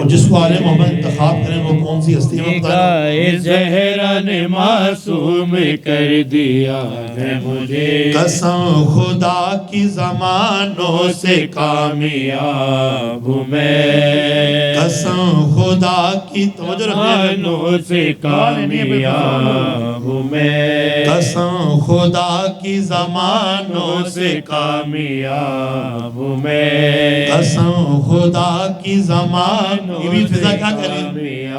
اور جس کو آل محمد انتخاب کریں وہ کون سی ہستی ہے نگاہ زہرا نے معصوم کر دیا ہے مجھے، قسم خدا کی زمانوں سے کامیاب ہوں میں، قسم خدا کی توجہ رکھیں، زمانوں سے کامیاب ہوں میں، قسم خدا کی زمانوں سے کامیاب ہوں میں، قسم خدا کی زمانوں یہ بھی فضا کیا کہہ رہی ہے؟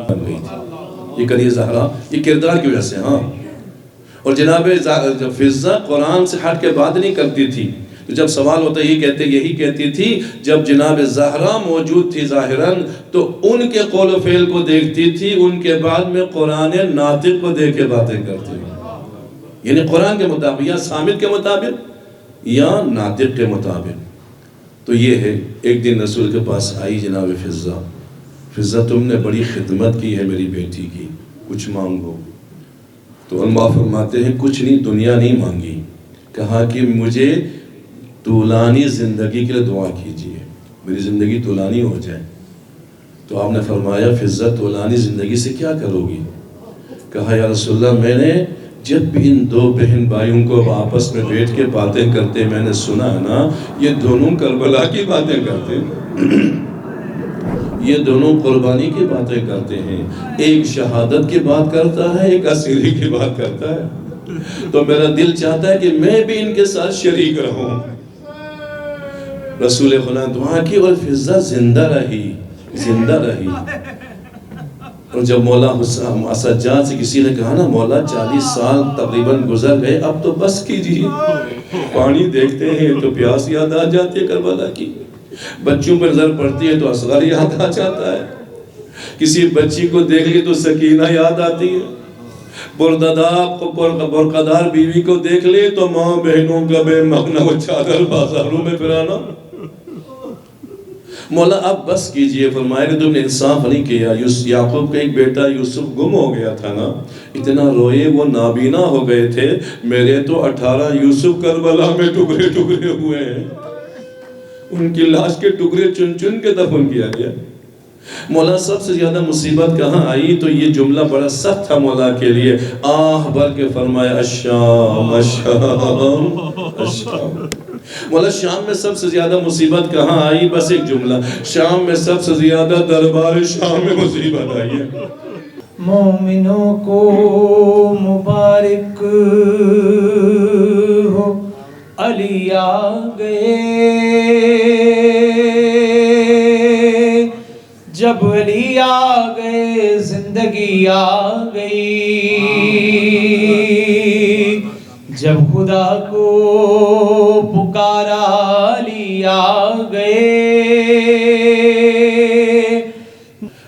کامیاب۔ یہ کریے زہرا یہ کردار کی وجہ سے، ہاں۔ اور جناب فضا قرآن سے ہٹ کے بات نہیں کرتی تھی، تو جب سوال ہوتا یہی کہتی تھی جب جناب زہرا موجود تھی ظاہراً تو ان کے قول و فعل کو دیکھتی تھی، ان کے بعد میں قرآن ناطق کو دیکھ کے باتیں کرتی تھی، یعنی قرآن کے مطابق یا صامت کے مطابق یا ناطق کے مطابق۔ تو یہ ہے ایک دن رسول کے پاس آئی جناب فضا تم نے بڑی خدمت کی ہے میری بیٹی کی، کچھ مانگو۔ تو علماء فرماتے ہیں کچھ نہیں، دنیا نہیں مانگی، کہا کہ مجھے طولانی زندگی کے لیے دعا کیجئے، میری زندگی طولانی ہو جائے۔ تو آپ نے فرمایا فضا طولانی زندگی سے کیا کرو گی؟ کہا یا رسول اللہ میں نے جب بھی ان دو بہن بھائیوں کو آپس میں بیٹھ کے باتیں کرتے میں نے سنا ہے نا، یہ دونوں کربلا کی باتیں کرتے ہیں، یہ دونوں قربانی کی باتیں کرتے ہیں، ایک شہادت کی بات کرتا ہے ایک اسیری کی بات کرتا ہے، تو میرا دل چاہتا ہے کہ میں بھی ان کے ساتھ شریک رہوں۔ رسول خدا دعا کی اور فضا زندہ رہی۔ اور جب مولا سجاد سے کسی نے کہا نا مولا 40 سال تقریباً گزر گئے اب تو بس کیجیے، پانی دیکھتے ہیں تو پیاس یاد آ جاتی ہے کربلا کی، بچوں پر نظر پڑتی ہے تو اصغر یاد آ جاتا ہے، کسی بچی کو دیکھ لی تو سکینہ یاد آتی ہے، برقدار بیوی کو دیکھ لے تو ماں بہنوں کا بے مغنہ و چادر بازاروں میں پھرانا۔ مولا اب بس کیجئے، فرمایا کہ تم نے انصاف نہیں کیا، یعقوب کا ایک بیٹا یوسف گم ہو گیا تھا نا، اتنا روئے وہ نابینا ہو گئے تھے، میرے تو 18 یوسف کربلا میں ٹکڑے ٹکڑے ہوئے ہیں، ان کی لاش کے ٹکڑے چن چن کے دفن کیا گیا۔ مولا سب سے زیادہ مصیبت کہاں آئی تو یہ جملہ بڑا سخت تھا مولا کے لیے، آہ بھر کے فرمایا الشام الشام الشام۔ مولا شام میں سب سے زیادہ مصیبت کہاں آئی؟ بس ایک جملہ، شام میں سب سے زیادہ دربار شام میں مصیبت آئی ہے۔ مومنوں کو مبارک ہو علی آ گئے، جب علی آ گئے زندگی آ گئی، جب خدا کو پکارا علی آ گئے۔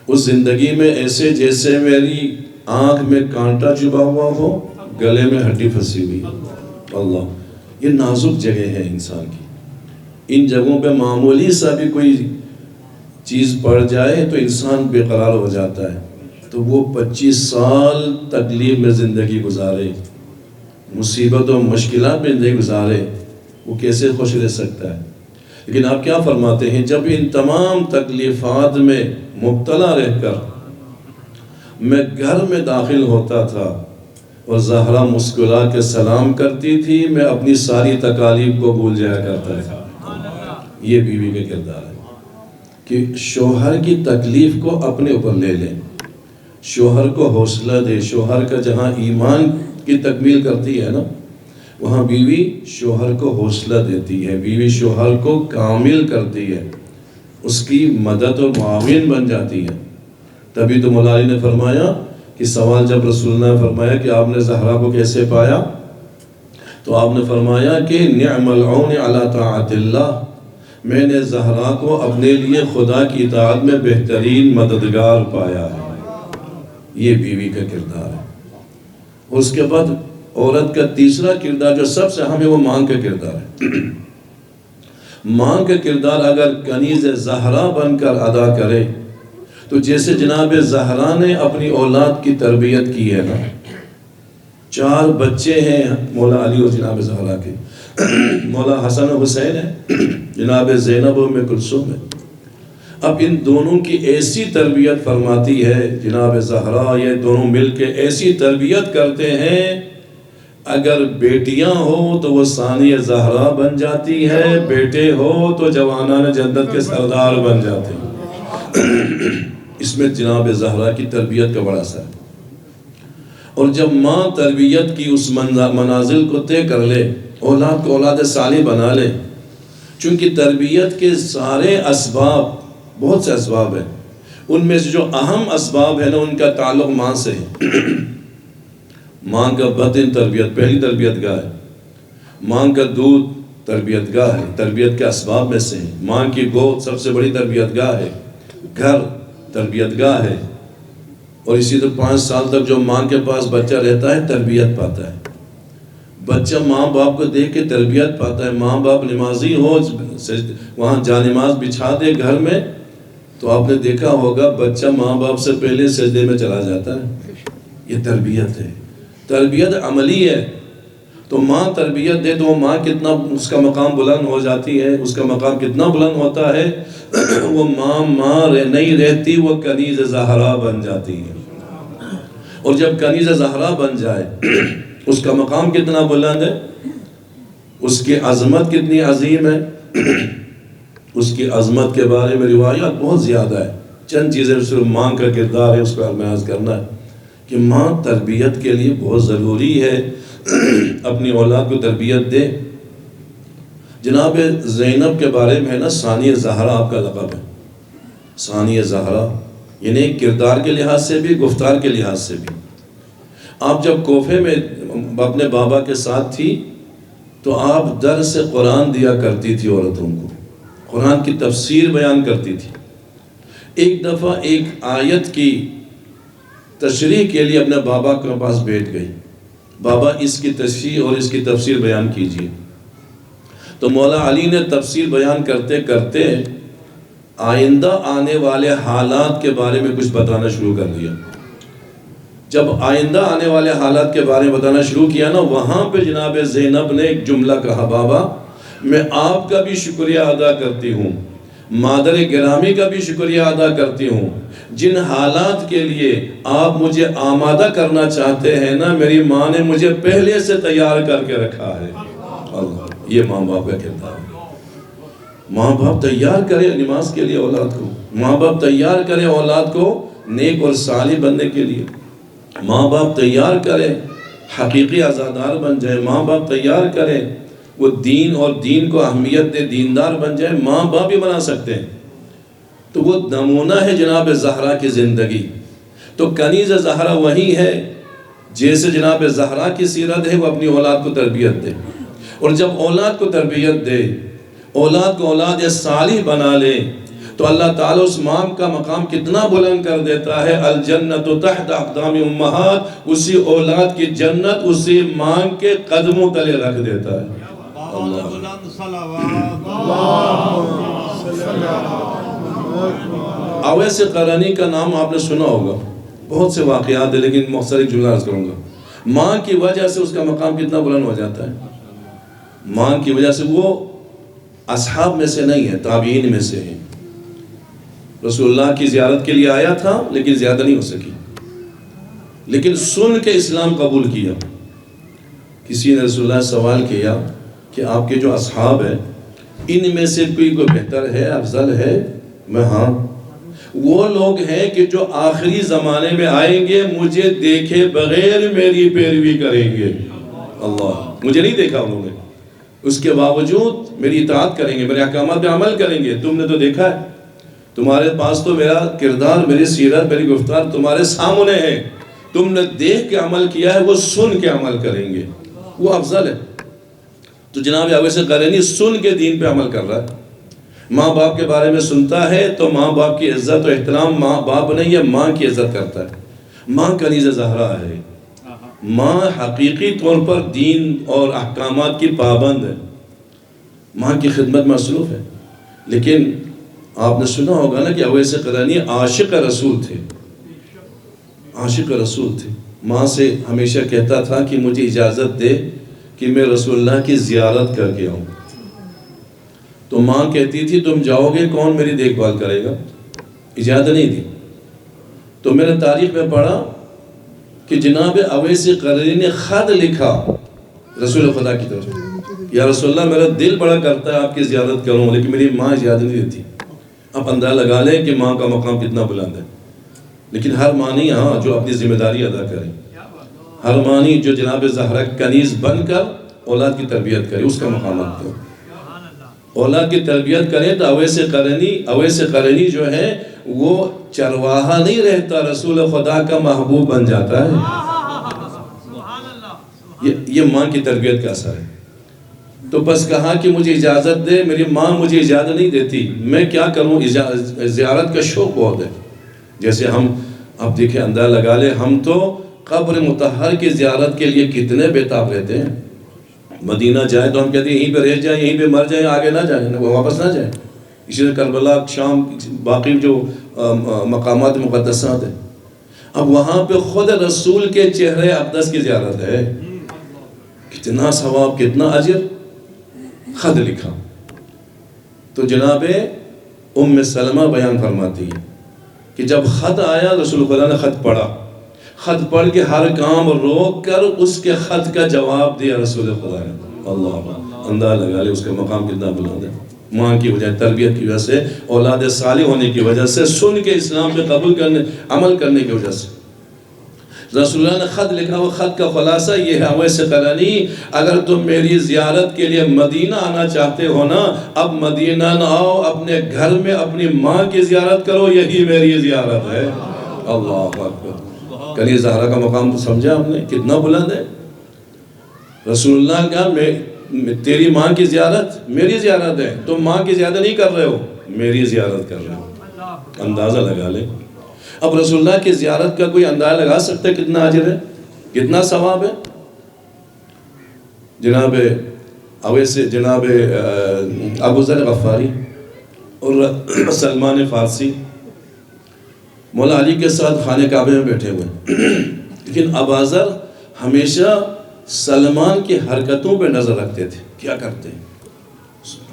اس زندگی میں ایسے جیسے میری آنکھ میں کانٹا چبھا ہوا ہو، گلے میں ہڈی پھنسی ہوئی، اللہ یہ نازک جگہ ہے انسان کی، ان جگہوں پہ معمولی سا بھی کوئی چیز پڑ جائے تو انسان بے قرار ہو جاتا ہے۔ تو وہ 25 سال تکلیف میں زندگی گزارے، مصیبت و مشکلات میں زندگی گزارے، وہ کیسے خوش رہ سکتا ہے؟ لیکن آپ کیا فرماتے ہیں جب ان تمام تکلیفات میں مبتلا رہ کر میں گھر میں داخل ہوتا تھا اور زہرا مسکرا کے سلام کرتی تھی، میں اپنی ساری تکالیف کو بھول جایا کرتا تھا۔ یہ بیوی کا کردار ہے کہ شوہر کی تکلیف کو اپنے اوپر لے لیں، شوہر کو حوصلہ دے۔ شوہر کا جہاں ایمان کی تکمیل کرتی ہے نا، وہاں بیوی شوہر کو حوصلہ دیتی ہے، بیوی شوہر کو کامل کرتی ہے، اس کی مدد اور معاون بن جاتی ہے۔ تبھی تو مولا علی نے فرمایا کہ سوال جب رسول اللہ نے فرمایا کہ آپ نے زہرا کو کیسے پایا، تو آپ نے فرمایا کہ نعم العون علی طاعت اللہ، میں نے زہرا کو اپنے لیے خدا کی اطاعت میں بہترین مددگار پایا ہے۔ یہ بیوی کا کردار ہے۔ اس کے بعد عورت کا تیسرا کردار جو سب سے اہم ہے وہ ماں کا کردار ہے۔ ماں کا کردار اگر کنیز زہرا بن کر ادا کرے تو جیسے جناب زہرا نے اپنی اولاد کی تربیت کی ہے نا، 4 بچے ہیں مولا علی اور جناب زہرا کے، مولا حسن و حسین ہے، جناب زینب و ام کلثوم ہے، اب ان دونوں کی ایسی تربیت فرماتی ہے جناب زہرا، یہ دونوں مل کے ایسی تربیت کرتے ہیں، اگر بیٹیاں ہو تو وہ ثانی زہرا بن جاتی ہے، بیٹے ہو تو جوانان جنت کے سردار بن جاتے ہیں۔ اس میں جناب زہرا کی تربیت کا بڑا اثر ہے۔ اور جب ماں تربیت کی اس منازل کو طے کر لے، اولاد کو اولاد صالح بنا لے، چونکہ تربیت کے سارے اسباب، بہت سے اسباب ہیں، ان میں سے جو اہم اسباب ہے نا، ان کا تعلق ماں سے ہے۔ ماں کا بطن تربیت، پہلی تربیت گاہ ہے۔ ماں کا دودھ تربیت گاہ ہے، تربیت کے اسباب میں سے ہے۔ ماں کی گود سب سے بڑی تربیت گاہ ہے۔ گھر تربیت گاہ ہے، اور اسی طرح 5 سال تک جو ماں کے پاس بچہ رہتا ہے تربیت پاتا ہے۔ بچہ ماں باپ کو دیکھ کے تربیت پاتا ہے۔ ماں باپ نمازی ہو، وہاں جانماز بچھا دے گھر میں، تو آپ نے دیکھا ہوگا بچہ ماں باپ سے پہلے سجدے میں چلا جاتا ہے۔ یہ تربیت ہے، تربیت عملی ہے۔ تو ماں تربیت دے تو وہ ماں کتنا اس کا مقام بلند ہو جاتی ہے، اس کا مقام کتنا بلند ہوتا ہے۔ وہ ماں نہیں رہتی، وہ کنیز زہرا بن جاتی ہے۔ اور جب کنیز زہرا بن جائے، اس کا مقام کتنا بلند ہے، اس کی عظمت کتنی عظیم ہے۔ اس کی عظمت کے بارے میں روایات بہت زیادہ ہے، چند چیزیں صرف ماں کا کردار ہے، اس پر بیان کرنا ہے کہ ماں تربیت کے لیے بہت ضروری ہے، اپنی اولاد کو تربیت دے۔ جناب زینب کے بارے میں ہے نا، ثانی زہرا آپ کا لقب ہے۔ ثانی زہرا یعنی کردار کے لحاظ سے بھی، گفتار کے لحاظ سے بھی۔ آپ جب کوفے میں اپنے بابا کے ساتھ تھی تو آپ درس قرآن دیا کرتی تھی عورتوں کو، قرآن کی تفسیر بیان کرتی تھی۔ ایک دفعہ ایک آیت کی تشریح کے لیے اپنے بابا کے پاس بیٹھ گئی، بابا اس کی تشریح اور اس کی تفسیر بیان کیجیے۔ تو مولا علی نے تفسیر بیان کرتے کرتے آئندہ آنے والے حالات کے بارے میں کچھ بتانا شروع کر دیا۔ جب آئندہ آنے والے حالات کے بارے میں بتانا شروع کیا نا، وہاں پہ جناب زینب نے ایک جملہ کہا، بابا میں آپ کا بھی شکریہ ادا کرتی ہوں، مادر گرامی کا بھی شکریہ ادا کرتی ہوں، جن حالات کے لیے آپ مجھے آمادہ کرنا چاہتے ہیں نا، میری ماں نے مجھے پہلے سے تیار کر کے رکھا ہے۔ اللہ، یہ ماں باپ کا کردار ہے۔ ماں باپ تیار کرے نماز کے لیے اولاد کو، ماں باپ تیار کرے اولاد کو نیک اور صالح بننے کے لیے، ماں باپ تیار کرے حقیقی عزادار بن جائے، ماں باپ تیار کرے وہ دین اور دین کو اہمیت دے، دیندار بن جائے، ماں باپ بھی بنا سکتے ہیں۔ تو وہ نمونہ ہے جناب زہرا کی زندگی۔ تو کنیز زہرا وہی ہے، جیسے جناب زہرا کی سیرت ہے، وہ اپنی اولاد کو تربیت دے، اور جب اولاد کو تربیت دے، اولاد کو اولاد صالح بنا لے، تو اللہ تعالیٰ اس ماں کا مقام کتنا بلند کر دیتا ہے۔ الجنت تحت اقدام امہات، اسی اولاد کی جنت اسی ماں کے قدموں تلے رکھ دیتا ہے۔ اویس قرنی کا نام آپ نے سنا ہوگا، بہت سے واقعات ہیں، لیکن مختصر ایک جملہ عرض کروں گا۔ ماں کی وجہ سے اس کا مقام کتنا بلند ہو جاتا ہے۔ ماں کی وجہ سے وہ اصحاب میں سے نہیں ہے، تابعین میں سے ہے۔ رسول اللہ کی زیارت کے لیے آیا تھا، لیکن زیادہ نہیں ہو سکی، لیکن سن کے اسلام قبول کیا۔ کسی نے رسول اللہ سے سوال کیا کہ آپ کے جو اصحاب ہیں، ان میں سے کوئی بہتر ہے، افضل ہے؟ میں ہاں، وہ لوگ ہیں کہ جو آخری زمانے میں آئیں گے، مجھے دیکھے بغیر میری پیروی کریں گے۔ اللہ، مجھے نہیں دیکھا انہوں نے، اس کے باوجود میری اطاعت کریں گے، میرے احکامات پہ عمل کریں گے۔ تم نے تو دیکھا ہے، تمہارے پاس تو میرا کردار، میری سیرت، میری گفتار تمہارے سامنے ہے، تم نے دیکھ کے عمل کیا ہے، وہ سن کے عمل کریں گے، وہ افضل ہے۔ تو جناب اویس قرنی سن کے دین پہ عمل کر رہا ہے، ماں باپ کے بارے میں سنتا ہے تو ماں باپ کی عزت و احترام، ماں باپ نہیں ہے، ماں کی عزت کرتا ہے۔ ماں کنیز زہرا ہے، ماں حقیقی طور پر دین اور احکامات کی پابند ہے، ماں کی خدمت میں مصروف ہے۔ لیکن آپ نے سنا ہوگا نا کہ اویس قرنی عاشق رسول تھے، عاشق رسول تھے۔ ماں سے ہمیشہ کہتا تھا کہ مجھے اجازت دے کہ میں رسول اللہ کی زیارت کر کے آؤں۔ تو ماں کہتی تھی تم جاؤ گے کون میری دیکھ بھال کرے گا؟ اجازت نہیں دی. تو میں نے تاریخ میں پڑھا کہ جناب اویس قرنی نے خط لکھا رسول خدا کی طرف, یا رسول اللہ میرا دل بڑا کرتا ہے آپ کی زیارت کروں لیکن میری ماں اجازت نہیں دیتی. اب اندازہ لگا لیں کہ ماں کا مقام کتنا بلند ہے. لیکن ہر ماں نہیں, ہاں جو اپنی ذمہ داری ادا کرے, ہر ماں نہیں جو جناب زہرا کنیز بن کر اولاد کی تربیت کرے, اس کا مقام آپ کو اولاد کی تربیت کرے. تو اویس قرنی جو ہے وہ چرواہا نہیں رہتا, رسول خدا کا محبوب بن جاتا ہے. یہ ماں کی تربیت کا اثر ہے. تو بس کہا کہ مجھے اجازت دے, میری ماں مجھے اجازت نہیں دیتی, میں کیا کروں, زیارت کا شوق بہت ہے. جیسے ہم اب دیکھیں اندازہ لگا لیں, ہم تو قبر مطہر کی زیارت کے لیے کتنے بےتاب رہتے ہیں. مدینہ جائیں تو ہم کہتے ہیں یہیں پہ رہ جائیں, یہیں پہ مر جائیں, آگے نہ جائیں, واپس نہ جائیں. اسی طرح کربلا, شام, باقی جو مقامات مقدسات ہیں. اب وہاں پہ خود رسول کے چہرے اقدس کی زیارت ہے, کتنا ثواب, کتنا اجر. خط لکھا تو جناب ام سلمہ بیان فرماتی ہے کہ جب خط آیا رسول خدا نے خط پڑھا, خط پڑھ کے ہر کام روک کر اس کے خط کا جواب دیا رسول خدا نے. اللہ, اندازہ لگا لے اس کا مقام کتنا بلند ہے. ماں کی وجہ, تربیت کی وجہ سے, اولاد صالح ہونے کی وجہ سے, سن کے اسلام پہ قبول کرنے, عمل کرنے کی وجہ سے رسول اللہ نے خط لکھا. وہ خط کا خلاصہ یہ ہے, اویس قرنی اگر تم میری زیارت کے لیے مدینہ آنا چاہتے ہو نا, اب مدینہ نہ آؤ, اپنے گھر میں اپنی ماں کی زیارت کرو, یہی میری زیارت ہے. اللہ اکبر. کنیز زہرا کا مقام تو سمجھا آپ نے کتنا بلند ہے. رسول اللہ کا تیری ماں کی زیارت میری زیارت ہے, تم ماں کی زیارت نہیں کر رہے ہو, میری زیارت کر رہے ہو. اندازہ لگا لے. اب رسول اللہ کی زیارت کا کوئی اندازہ لگا سکتا ہے کتنا اجر ہے, کتنا ثواب ہے. جناب ابو ذر غفاری اور سلمان فارسی مولا علی کے ساتھ خانہ کعبے میں بیٹھے ہوئے, لیکن ابو ذر ہمیشہ سلمان کی حرکتوں پہ نظر رکھتے تھے. کیا کرتے ہیں,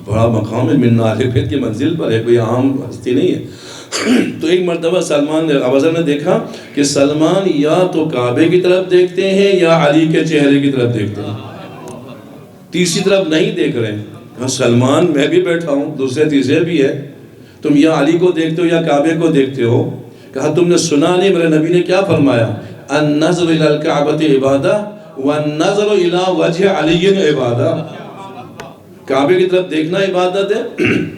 بڑا مقام ہے, من اہل بیت کی منزل پر ہے, کوئی عام ہستی نہیں ہے. تو ایک مرتبہ ابو ذر نے دیکھا کہ سلمان یا تو کعبے کی طرف دیکھتے ہیں یا علی کے چہرے کی طرف دیکھتے ہیں, تیسری طرف نہیں دیکھ رہے ہیں. کہا سلمان میں بھی بیٹھا ہوں, دوسرے تیسرے بھی ہے, تم یا علی کو دیکھتے ہو یا کعبے کو دیکھتے ہو. کہا تم نے سنا نہیں میرے نبی نے کیا فرمایا, النظر الى الکعبۃ عبادہ والنظر الى وجہ علی عبادہ. کعبے کی طرف دیکھنا عبادت ہے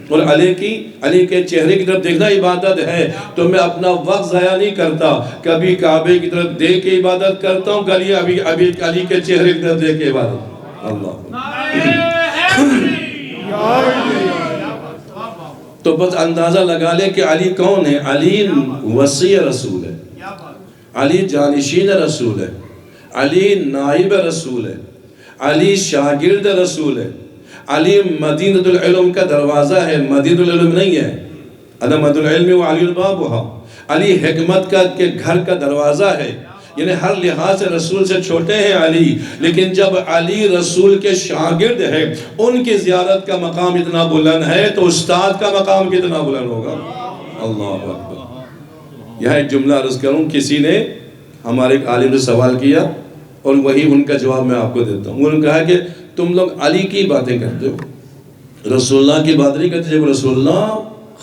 اور علی کے چہرے کی طرف دیکھنا عبادت ہے. تو میں اپنا وقت ضائع نہیں کرتا, کبھی کعبے کی طرف دیکھ کے عبادت کرتا ہوں, کبھی ابھی علی کے چہرے کی طرف دیکھ کے عبادت. اللہ. تو بس اندازہ لگا لے کہ علی کون ہے. علی وصی رسول ہے, علی جانشین رسول ہے, علی نائب رسول ہے, علی شاگرد رسول ہے, علی مدینۃ العلم کا دروازہ ہے, مدینۃ العلم نہیں ہے. انا مدینۃ العلم و علی البابها. علی حکمت کا کہ گھر کا دروازہ ہے, یعنی ہر لحاظ سے رسول سے چھوٹے ہیں علی, لیکن جب علی رسول کے شاگرد ہے, ان کی زیارت کا مقام اتنا بلند ہے تو استاد کا مقام کتنا بلند ہوگا. اللہ اکبر. یہاں ایک جملہ عرض کروں, کسی نے ہمارے ایک عالم سے سوال کیا اور وہی ان کا جواب میں آپ کو دیتا ہوں. انہوں نے کہا کہ تم لوگ علی کی باتیں کرتے ہو, رسول اللہ کی بات نہیں کرتے. جب رسول اللہ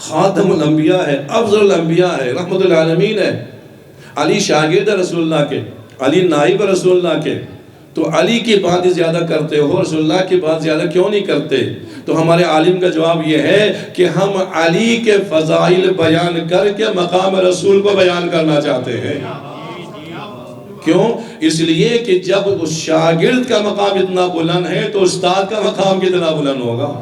خاتم الانبیاء ہے, افضل الانبیاء ہے, رحمت العالمین ہے, علی شاگرد رسول اللہ کے, علی نائب رسول اللہ کے, تو علی کی بات زیادہ کرتے ہو, رسول اللہ کی بات زیادہ کیوں نہیں کرتے؟ تو ہمارے عالم کا جواب یہ ہے کہ ہم علی کے فضائل بیان کر کے مقام رسول کو بیان کرنا چاہتے ہیں. کیوں؟ اس لیے کہ جب اس شاگرد کا مقام اتنا بلند ہے تو استاد کا مقام کتنا بلند ہوگا.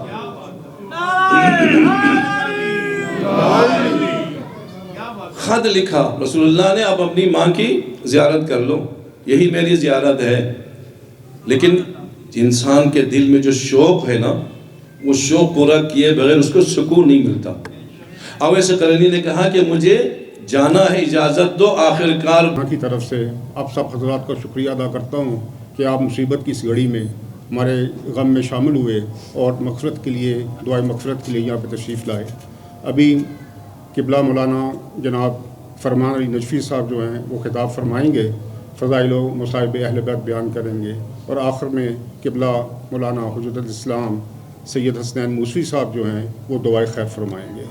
خط لکھا رسول اللہ نے, اب اپنی ماں کی زیارت کر لو, یہی میری زیارت ہے. لیکن انسان کے دل میں جو شوق ہے نا, وہ شوق پورا کیے بغیر اس کو سکون نہیں ملتا. اویس قرنی نے کہا کہ مجھے جانا ہے, اجازت دو. آخرکار کی طرف سے آپ سب حضرات کا شکریہ ادا کرتا ہوں کہ آپ مصیبت کی اس گھڑی میں ہمارے غم میں شامل ہوئے اور مغفرت کے لیے، دعائے مغفرت کے لیے یہاں پہ تشریف لائے۔ ابھی قبلہ مولانا جناب فرمان علی نجفی صاحب جو ہیں وہ خطاب فرمائیں گے، فضائل و مصائب اہل بیت بیان کریں گے، اور آخر میں قبلہ مولانا حجت الاسلام سید حسنین موسوی صاحب جو ہیں وہ دعائے خیر فرمائیں گے۔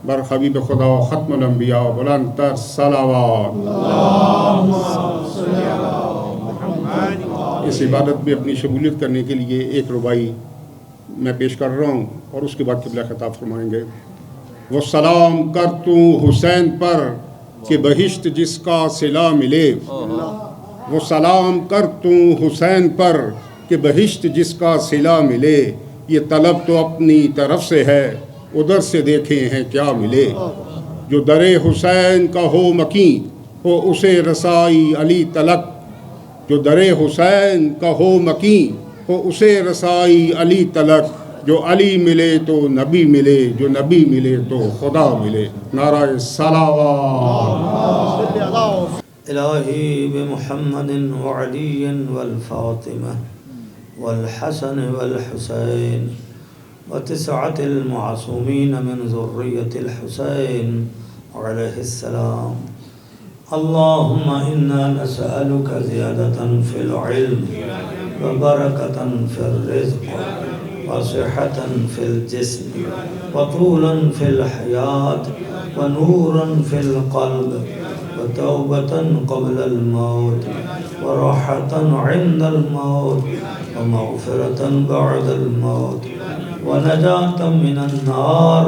بر حبیب خدا و ختم الانبیاء بلند تر صلوات۔ اس عبادت میں اپنی شمولیت کرنے کے لیے ایک ربائی میں پیش کر رہا ہوں اور اس کے بعد قبلہ خطاب فرمائیں گے۔ وہ سلام کر تو حسین پر کہ بہشت جس کا صلہ ملے، وہ سلام کر تو حسین پر کہ بہشت جس کا صلہ ملے، یہ طلب تو اپنی طرف سے ہے ادھر سے دیکھیں ہیں کیا ملے، جو در حسین کا ہو مکین ہو اسے رسائی علی تلک، جو در حسین کا ہو مکین ہو اسے رسائی علی تلک، جو علی ملے تو نبی ملے، جو نبی ملے تو خدا ملے۔ نعرہ صلوات۔ الہی بمحمد وعلی والفاطمہ والحسن والحسین وتسعة المعصومین من ذریة الحسین علیہ السلام۔ اللہم انا نسألک زیادة فی العلم وبرکة فی الرزق وصحة فی الجسم وطولا فی الحیاة ونورا فی القلب وتوبة قبل الموت وراحة عند الموت ومغفرة بعد الموت ونجاة من النار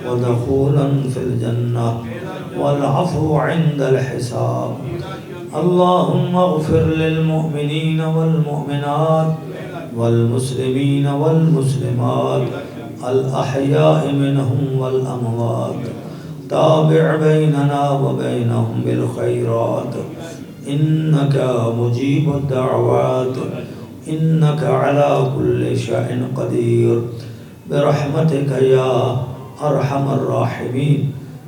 ودخولا في الجنة والعفو عند الحساب۔ اللهم اغفر للمؤمنين والمؤمنات والمسلمين والمسلمات الأحياء منهم والأموات، تابع بيننا وبينهم بالخيرات إنك مجيب الدعوات، إنك على كل شيء قدير برحمتك يا أرحم الراحمين۔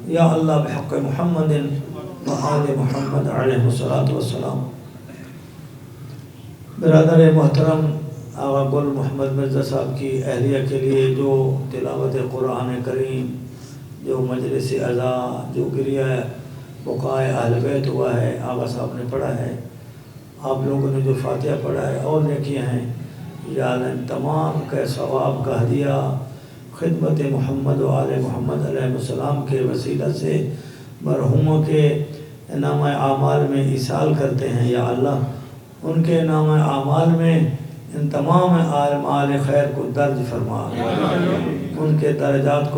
یا اللہ بحق محمد وآل محمد علیہ الصلاۃ والسلام۔ برادر محترم آغا گل محمد مرزا صاحب کی اہلیہ کے لیے جو تلاوت قرآن کریم، جو مجلس عزا، جو گریہ بقائے اہل بیت ہوا ہے، آغا صاحب نے پڑھا ہے، آپ لوگوں نے جو فاتحہ پڑھا ہے اور نیکیاں ہیں، یا اللہ ان تمام کے ثواب کا ہدیہ خدمت محمد و آل محمد علیہ السلام کے وسیلہ سے مرحوموں کے نامہ اعمال میں ایصال کرتے ہیں۔ یا اللہ ان کے نامہ اعمال میں ان تمام اعمال خیر کو درج فرما، ان کے درجات کو